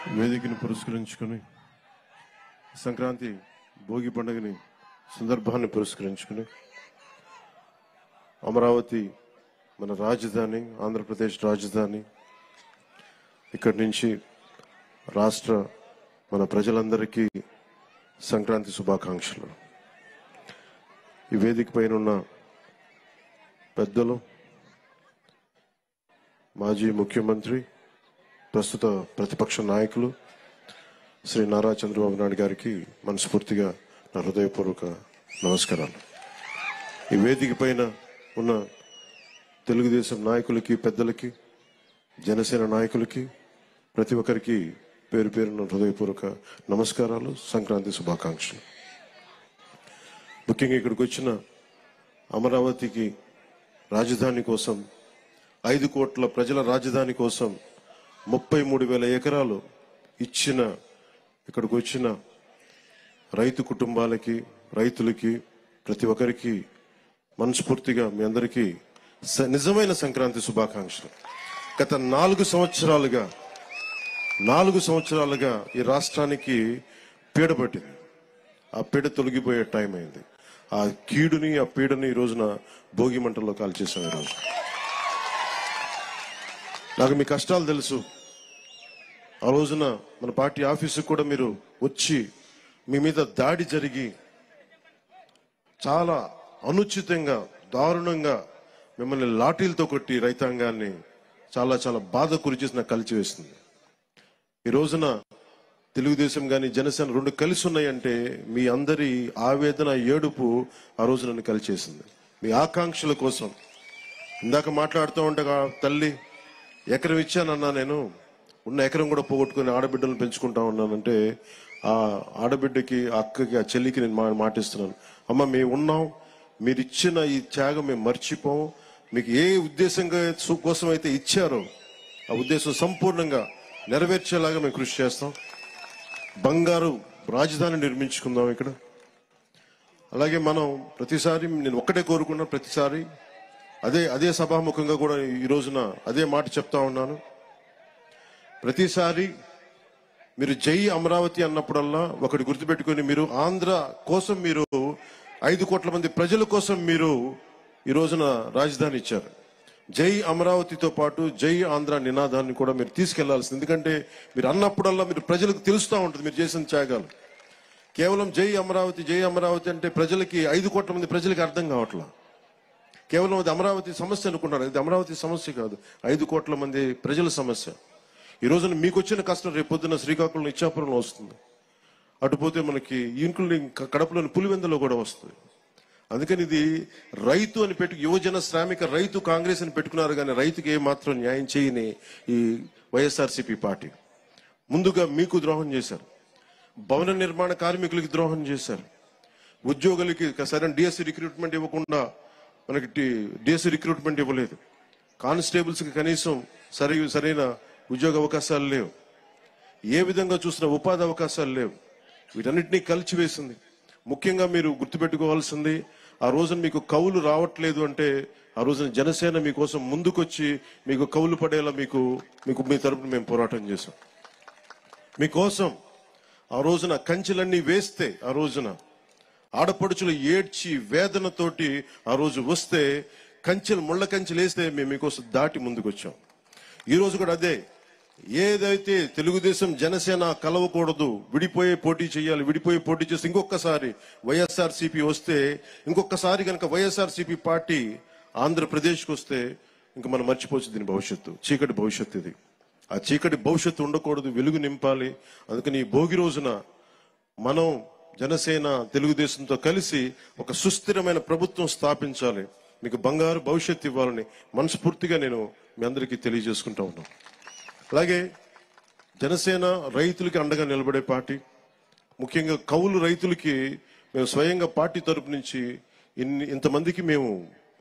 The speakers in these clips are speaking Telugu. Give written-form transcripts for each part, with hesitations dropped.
వేదికను పురస్కరించుకొని సంక్రాంతి భోగి పండుగని సందర్భాన్ని పురస్కరించుకొని అమరావతి మన రాజధాని, ఆంధ్రప్రదేశ్ రాజధాని, ఇక్కడి నుంచి రాష్ట్ర మన ప్రజలందరికీ సంక్రాంతి శుభాకాంక్షలు. ఈ వేదిక పైన ఉన్న పెద్దలు, మాజీ ముఖ్యమంత్రి, ప్రస్తుత ప్రతిపక్ష నాయకులు శ్రీ నారా చంద్రబాబు నాయుడు గారికి మనస్ఫూర్తిగా నా హృదయపూర్వక నమస్కారాలు. ఈ వేదిక పైన ఉన్న తెలుగుదేశం నాయకులకి, పెద్దలకి, జనసేన నాయకులకి, ప్రతి ఒక్కరికి పేరు పేరున హృదయపూర్వక నమస్కారాలు, సంక్రాంతి శుభాకాంక్షలు. ముఖ్యంగా ఇక్కడికి వచ్చిన అమరావతికి రాజధాని కోసం, 5 కోట్ల ప్రజల రాజధాని కోసం 33,000 ఎకరాలు ఇచ్చిన ఇక్కడికి వచ్చిన రైతు కుటుంబాలకి, రైతులకి, ప్రతి ఒక్కరికి మనస్ఫూర్తిగా మీ అందరికీ నిజమైన సంక్రాంతి శుభాకాంక్షలు. గత 4 సంవత్సరాలుగా ఈ రాష్ట్రానికి పీడ పట్టింది. ఆ పీడ తొలగిపోయే టైం అయింది. ఆ కీడుని, ఆ పీడని ఈ రోజున భోగి మంటల్లో కాల్చేసాం. ఈరోజు నాకు మీ కష్టాలు తెలుసు. ఆ రోజున మన పార్టీ ఆఫీసుకు కూడా మీరు వచ్చి మీ మీద దాడి జరిగి చాలా అనుచితంగా, దారుణంగా మిమ్మల్ని లాఠీలతో కొట్టి రైతాంగాన్ని చాలా చాలా బాధ గురిచేసి నాకు కలిచివేస్తుంది. ఈ రోజున తెలుగుదేశం కానీ జనసేన 2 కలిసి ఉన్నాయంటే మీ అందరి ఆవేదన, ఏడుపు ఆ రోజు నన్ను కలిచేసింది. మీ ఆకాంక్షల కోసం ఇందాక మాట్లాడుతూ ఉండగా తల్లి ఎకరం ఇచ్చానన్నా, నేను ఉన్న ఎకరం కూడా పోగొట్టుకుని ఆడబిడ్డలను పెంచుకుంటా ఉన్నానంటే ఆ ఆడబిడ్డకి, ఆ అక్కకి, ఆ చెల్లికి నేను మాటిస్తున్నాను, అమ్మ మేము ఉన్నాం, మీరు ఇచ్చిన ఈ త్యాగం మేము మర్చిపోం. మీకు ఏ ఉద్దేశంగా కోసం అయితే ఇచ్చారో ఆ ఉద్దేశం సంపూర్ణంగా నెరవేర్చేలాగా మేము కృషి చేస్తాం. బంగారు రాజధాని నిర్మించుకుందాం ఇక్కడ. అలాగే మనం ప్రతిసారి నేను ఒక్కటే కోరుకున్నా, ప్రతిసారి అదే సభాముఖంగా కూడా ఈ రోజున అదే మాట చెప్తా ఉన్నాను. ప్రతిసారి మీరు జై అమరావతి అన్నప్పుడల్లా ఒకటి గుర్తుపెట్టుకొని, మీరు ఆంధ్ర కోసం, మీరు 5 కోట్ల మంది ప్రజల కోసం మీరు ఈ రోజున రాజధాని ఇచ్చారు. జై అమరావతితో పాటు జై ఆంధ్ర నినాదాన్ని కూడా మీరు తీసుకెళ్లాల్సింది. ఎందుకంటే మీరు అన్నప్పుడల్లా మీరు ప్రజలకు తెలుస్తూ ఉంటుంది మీరు చేసిన త్యాగాలు. కేవలం జై అమరావతి అంటే ప్రజలకి, 5 కోట్ల మంది ప్రజలకి అర్థం కావట్లా. కేవలం అది అమరావతి సమస్య అనుకుంటారు. ఇది అమరావతి సమస్య కాదు, 5 కోట్ల మంది ప్రజల సమస్య. ఈ రోజున మీకు వచ్చిన కష్టం రేపు పొద్దున్న శ్రీకాకుళం, ఇచ్చాపురంలో వస్తుంది. అటుపోతే మనకి ఇంక్లూడింగ్ కడపలోని పులివెందులో కూడా వస్తుంది. అందుకని ఇది రైతు అని యువజన శ్రామిక రైతు కాంగ్రెస్ అని పెట్టుకున్నారు, కానీ రైతుకి ఏమాత్రం న్యాయం చేయని ఈ వైఎస్ఆర్సీపీ పార్టీ ముందుగా మీకు ద్రోహం చేశారు. భవన నిర్మాణ కార్మికులకి ద్రోహం చేశారు. ఉద్యోగులకి సరైన డిఎస్సి రిక్రూట్మెంట్ ఇవ్వకుండా మనకి డిఎస్సి రిక్రూట్మెంట్ ఇవ్వలేదు. కానిస్టేబుల్స్కి కనీసం సరైన ఉద్యోగ అవకాశాలు లేవు. ఏ విధంగా చూసినా ఉపాధి అవకాశాలు లేవు. వీటన్నిటినీ కలిచివేసింది. ముఖ్యంగా మీరు గుర్తుపెట్టుకోవాల్సింది, ఆ రోజున మీకు కౌలు రావట్లేదు అంటే ఆ రోజున జనసేన మీకోసం ముందుకొచ్చి మీకు కౌలు పడేలా మీకు మీ తరపున మేము పోరాటం చేశాం. మీకోసం ఆ రోజున కంచెలన్నీ వేస్తే, ఆ రోజున ఆడపడుచులు ఏడ్చి వేదనతోటి ఆ రోజు వస్తే, ముళ్ళ కంచెలు వేస్తే మేము మీకోసం దాటి ముందుకొచ్చాం. ఈ రోజు కూడా అదే. ఏదైతే తెలుగుదేశం జనసేన కలవకూడదు, విడిపోయే పోటీ చేయాలి, విడిపోయే పోటీ చేస్తే ఇంకొకసారి వైఎస్ఆర్సీపీ వస్తే, ఇంకొకసారి కనుక వైఎస్ఆర్సీపీ పార్టీ ఆంధ్రప్రదేశ్కి వస్తే ఇంక మనం మర్చిపోవచ్చు దీని భవిష్యత్తు. చీకటి భవిష్యత్తు ఇది. ఆ చీకటి భవిష్యత్తు ఉండకూడదు, వెలుగు నింపాలి. అందుకని ఈ భోగి రోజున మనం జనసేన తెలుగుదేశంతో కలిసి ఒక సుస్థిరమైన ప్రభుత్వం స్థాపించాలి, మీకు బంగారు భవిష్యత్తు ఇవ్వాలని మనస్ఫూర్తిగా నేను మీ అందరికీ తెలియజేసుకుంటా ఉన్నాను. అలాగే జనసేన రైతులకి అండగా నిలబడే పార్టీ. ముఖ్యంగా కౌలు రైతులకి మేము స్వయంగా పార్టీ తరపు నుంచి ఇంతమందికి మేము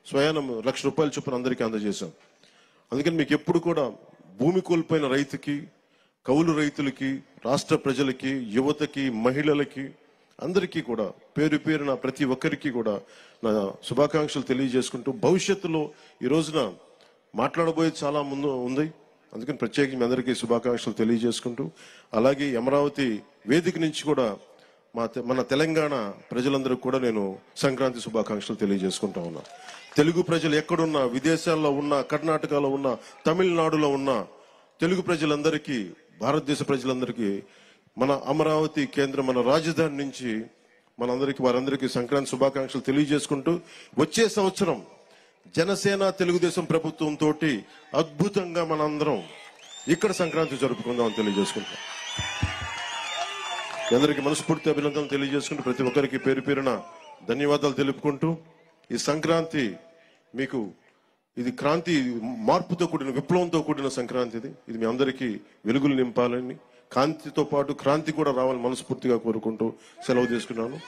స్వయానం ₹1,00,000 చొప్పున అందరికీ అందజేశాం. అందుకని మీకు ఎప్పుడు కూడా భూమి కోల్పోయిన రైతుకి, కౌలు రైతులకి, రాష్ట్ర ప్రజలకి, యువతకి, మహిళలకి అందరికీ కూడా పేరు పేరున ప్రతి ఒక్కరికి కూడా నా శుభాకాంక్షలు తెలియజేసుకుంటూ, భవిష్యత్తులో ఈ రోజున మాట్లాడబోయేది చాలా ముందు ఉంది. అందుకని ప్రత్యేకంగా మీ అందరికీ శుభాకాంక్షలు తెలియజేసుకుంటూ, అలాగే అమరావతి వేదిక నుంచి కూడా మన తెలంగాణ ప్రజలందరికీ కూడా నేను సంక్రాంతి శుభాకాంక్షలు తెలియజేసుకుంటా ఉన్నా. తెలుగు ప్రజలు ఎక్కడున్నా, విదేశాల్లో ఉన్నా, కర్ణాటకలో ఉన్నా, తమిళనాడులో ఉన్న తెలుగు ప్రజలందరికీ, భారతదేశ ప్రజలందరికీ మన అమరావతి కేంద్రం, మన రాజధాని నుంచి వారందరికీ సంక్రాంతి శుభాకాంక్షలు తెలియజేసుకుంటూ, వచ్చే సంవత్సరం జనసేన తెలుగుదేశం ప్రభుత్వం తోటి అద్భుతంగా మనందరం ఇక్కడ సంక్రాంతి జరుపుకుందామని తెలియజేసుకుంటాం. అందరికీ మనస్ఫూర్తి అభినందనలు తెలియజేసుకుంటూ, ప్రతి ఒక్కరికి పేరు పేరున ధన్యవాదాలు తెలుపుకుంటూ, ఈ సంక్రాంతి మీకు ఇది క్రాంతి, మార్పుతో కూడిన, విప్లవంతో కూడిన సంక్రాంతి. ఇది మీ అందరికీ వెలుగులు నింపాలని, కాంతితో పాటు క్రాంతి కూడా రావాలని మనస్ఫూర్తిగా కోరుకుంటూ సెలవు తీసుకున్నాను.